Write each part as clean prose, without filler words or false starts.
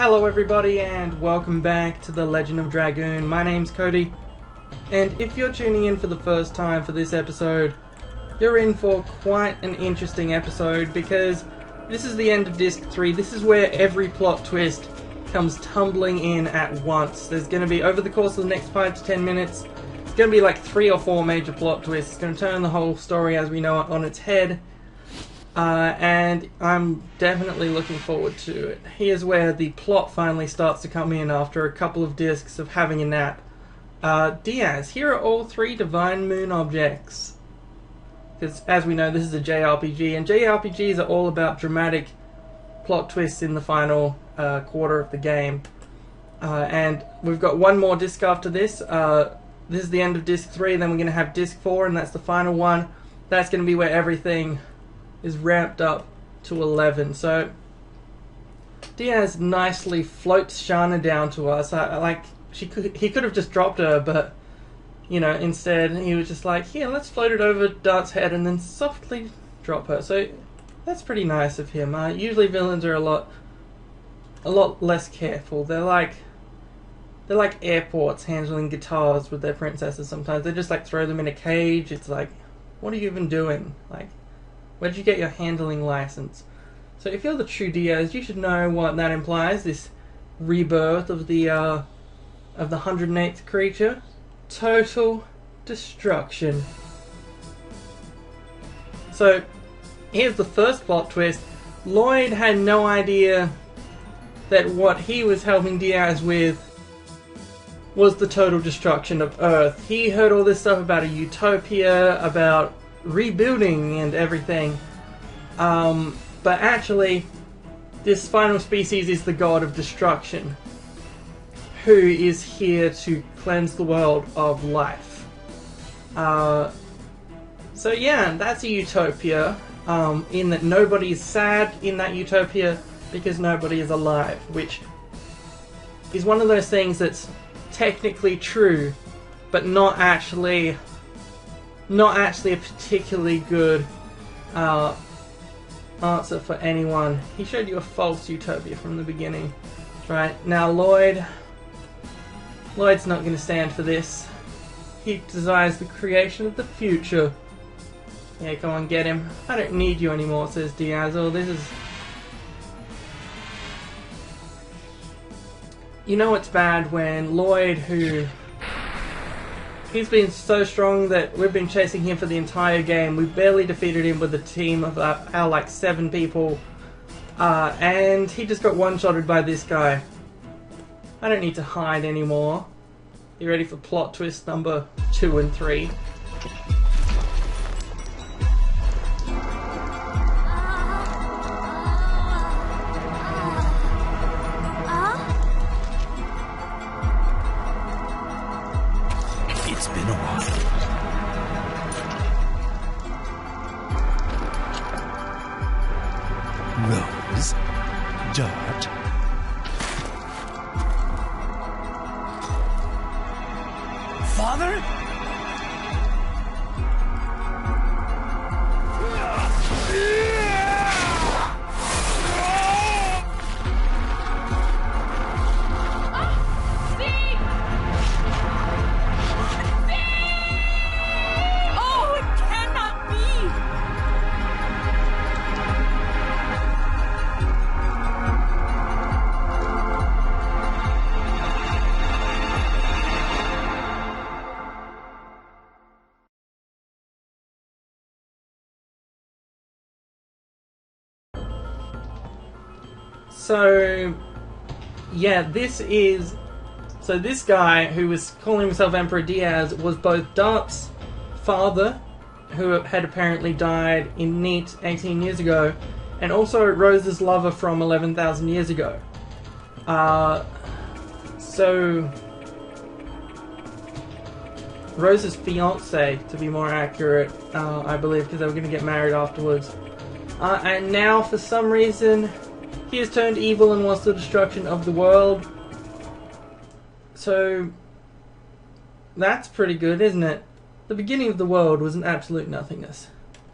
Hello everybody and welcome back to The Legend of Dragoon. My name's Cody, and if you're tuning in for the first time for this episode, you're in for quite an interesting episode because this is the end of Disc 3. This is where every plot twist comes tumbling in at once. There's going to be, over the course of the next 5 to 10 minutes, it's going to be like 3 or 4 major plot twists. It's going to turn the whole story as we know it on its head. And I'm definitely looking forward to it. Here's where the plot finally starts to come in after a couple of discs of having a nap. Diaz, here are all 3 Divine Moon objects. Because, as we know, this is a JRPG, and JRPGs are all about dramatic plot twists in the final quarter of the game. And we've got one more disc after this. This is the end of Disc 3, then we're going to have Disc 4, and that's the final one. That's going to be where everything is ramped up to 11. So Diaz nicely floats Shana down to us. He could have just dropped her, but you know, instead he was just like, here, let's float it over Dart's head and then softly drop her. So that's pretty nice of him. Usually villains are a lot less careful. They're like airports handling guitars with their princesses sometimes. They just like throw them in a cage. It's like, what are you even doing? Like, where'd you get your handling license? So if you're the true Diaz, you should know what that implies. This rebirth of the 108th creature. Total destruction. So here's the first plot twist. Lloyd had no idea that what he was helping Diaz with was the total destruction of Earth. He heard all this stuff about a utopia, about rebuilding and everything, but actually this final species is the god of destruction, who is here to cleanse the world of life. So yeah, that's a utopia, in that nobody is sad in that utopia because nobody is alive, which is one of those things that's technically true but not actually a particularly good answer for anyone. He showed you a false utopia from the beginning. Right, now Lloyd's not going to stand for this. He desires the creation of the future. Yeah, go on, get him. I don't need you anymore, says Diaz. Oh, this is... You know it's bad when Lloyd, he's been so strong that we've been chasing him for the entire game. We've barely defeated him with a team of our like 7 people. And he just got one-shotted by this guy. I don't need to hide anymore. You ready for plot twist number 2 and 3? It's been a while. Rose, Dart. Father? So, yeah, this guy who was calling himself Emperor Diaz was both Dart's father, who had apparently died in Neat 18 years ago, and also Rose's lover from 11,000 years ago. So, Rose's fiance, to be more accurate, I believe, because they were going to get married afterwards. And now, for some reason, he has turned evil and wants the destruction of the world. So, that's pretty good, isn't it? The beginning of the world was an absolute nothingness.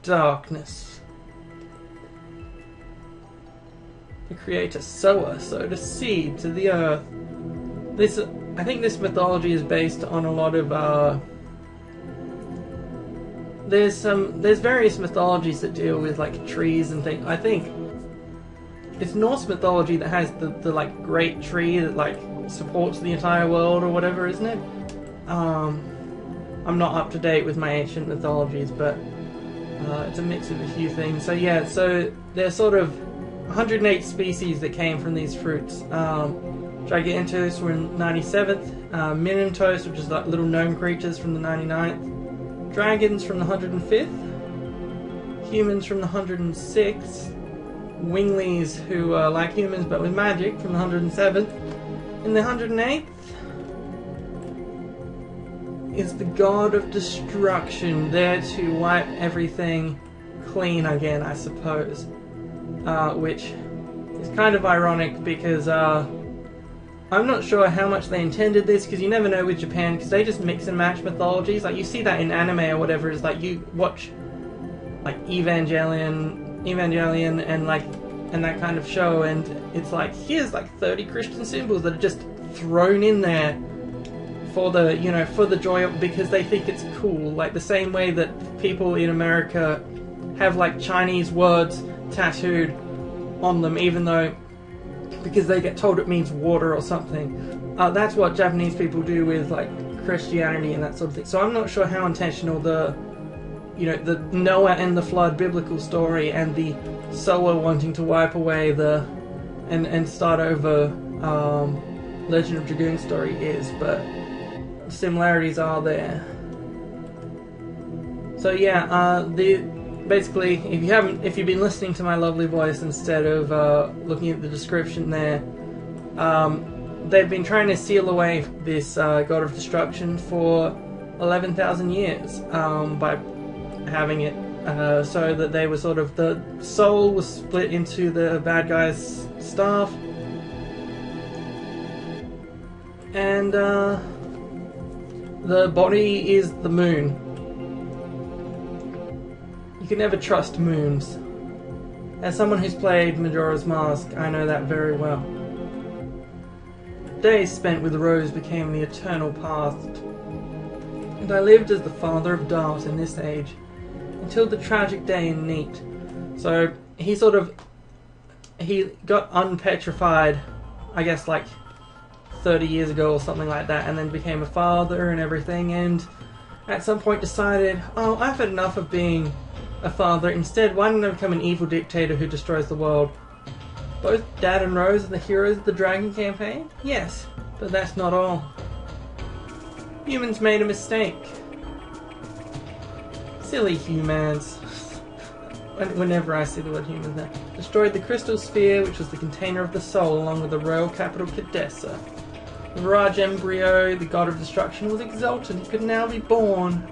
Darkness. the creator sower sowed a seed to the earth. I think this mythology is based on a lot of there's various mythologies that deal with like trees and things. I think it's Norse mythology that has the like great tree that like supports the entire world or whatever, isn't it? I'm not up to date with my ancient mythologies, but it's a mix of a few things. So yeah, so there's sort of 108 species that came from ththese fruits. Dragontos were in 97th, Minentos, which is like little gnome creatures, from the 99th, dragons from the 105th, humans from the 106th, winglies who are like humans but with magic from the 107th. In the 108th is the god of destruction, there to wipe everything clean again, I suppose. Which is kind of ironic because I'm not sure how much they intended this, because you never know with Japan, because they just mix and match mythologies. Like you see that in anime or whatever. Is like you watch like Evangelion and that kind of show, and it's like here's like 30 Christian symbols that are just thrown in there for the for the joy of, because they think it's cool. Like the same way that people in America have like Chinese words tattooed on them, even though because they get told it means water or something. That's what Japanese people do with like Christianity and that sort of thing. So I'm not sure how intentional the the Noah and the flood biblical story and the sower wanting to wipe away and start over Legend of Dragoon story is, but similarities are there. So yeah, basically, if you've been listening to my lovely voice instead of looking at the description there, they've been trying to seal away this god of destruction for 11,000 years by having it so that they were sort of, the soul was split into the bad guy's staff, and the body is the moon. You can never trust moons. As someone who's played Majora's Mask, I know that very well. Days spent with Rose became the eternal past, and I lived as the father of Dart in this age, until the tragic day in Neat. So he got unpetrified, I guess like 30 years ago or something like that, and then became a father and everything, and at some point decided, oh, I've had enough of being a father. Instead, why don't I become an evil dictator who destroys the world? Both Dad and Rose are the heroes of the Dragon campaign? Yes, but that's not all. Humans made a mistake. Silly humans. Whenever I see the word humans now. Destroyed the crystal sphere, which was the container of the soul, along with the royal capital Cadessa. The Mirage embryo, the god of destruction, was exultant. It could now be born.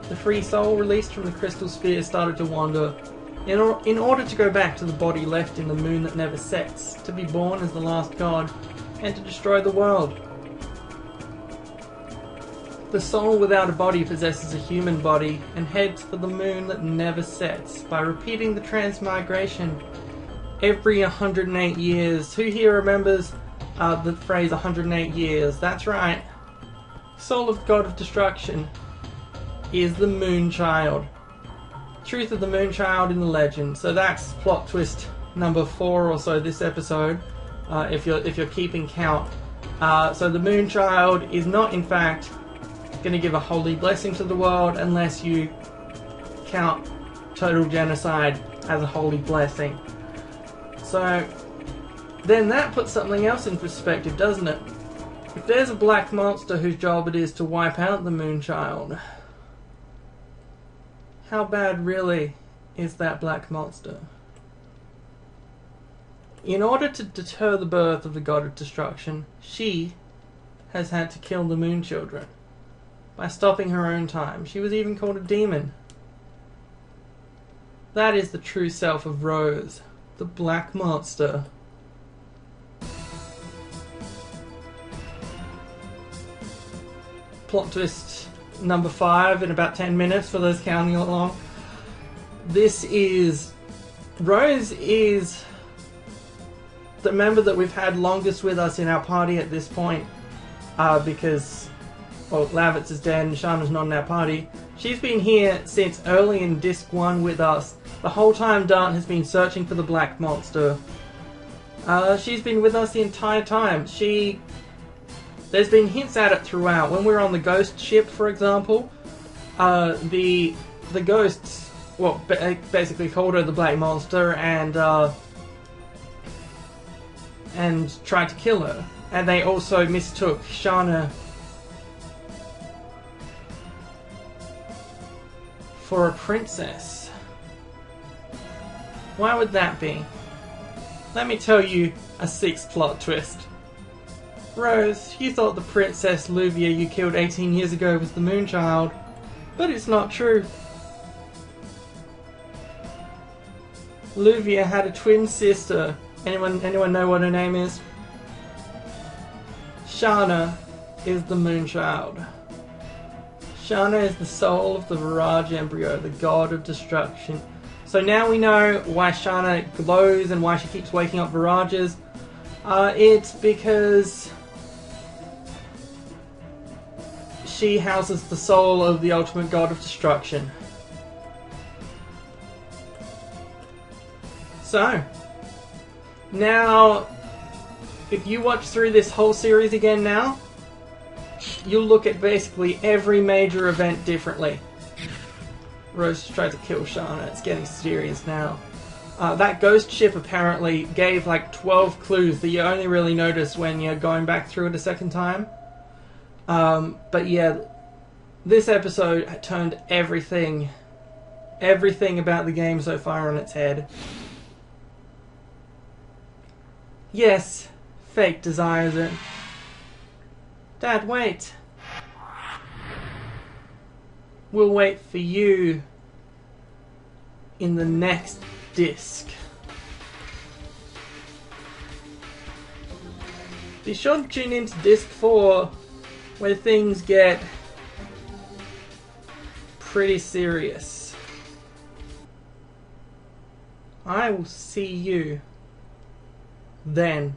The free soul released from the crystal sphere started to wander, in order to go back to the body left in the moon that never sets, to be born as the last god, and to destroy the world. The soul without a body possesses a human body, and heads for the moon that never sets, by repeating the transmigration every 108 years. Who here remembers the phrase 108 years? That's right. Soul of God of Destruction is the Moon Child. Truth of the Moon Child in the legend. So that's plot twist number 4 or so this episode, if you're keeping count. So the Moon Child is not in fact going to give a holy blessing to the world unless you count total genocide as a holy blessing. So then that puts something else in perspective, doesn't it? If there's a black monster whose job it is to wipe out the Moon Child, how bad really is that black monster? In order to deter the birth of the god of destruction, she has had to kill the Moon Children by stopping her own time. She was even called a demon. That is the true self of Rose, the black monster. Plot twist number 5 in about 10 minutes for those counting along. Rose is the member that we've had longest with us in our party at this point, because, well, Lavitz is dead and Shana's not in our party. She's been here since early in Disc 1 with us. The whole time Dart has been searching for the Black Monster. She's been with us the entire time. There's been hints at it throughout. When we were on the ghost ship, for example, the ghosts, well, basically called her the Black Monster and tried to kill her. And they also mistook Shana for a princess. Why would that be? Let me tell you a 6th plot twist. Rose, you thought the Princess Luvia you killed 18 years ago was the Moonchild, but it's not true. Luvia had a twin sister. Anyone know what her name is? Shana is the Moonchild. Shana is the soul of the Virage embryo, the god of destruction. So now we know why Shana glows and why she keeps waking up Virages. It's because she houses the soul of the ultimate god of destruction. So, now, if you watch through this whole series again now, you'll look at basically every major event differently. Rose tried to kill Shana. It's getting serious now. That ghost ship apparently gave like 12 clues that you only really notice when you're going back through it a second time. But yeah, this episode turned everything about the game so far on its head. Yes, fate desires it. Dad, wait. We'll wait for you in the next disc. Be sure to tune into disc 4 where things get pretty serious. I will see you then.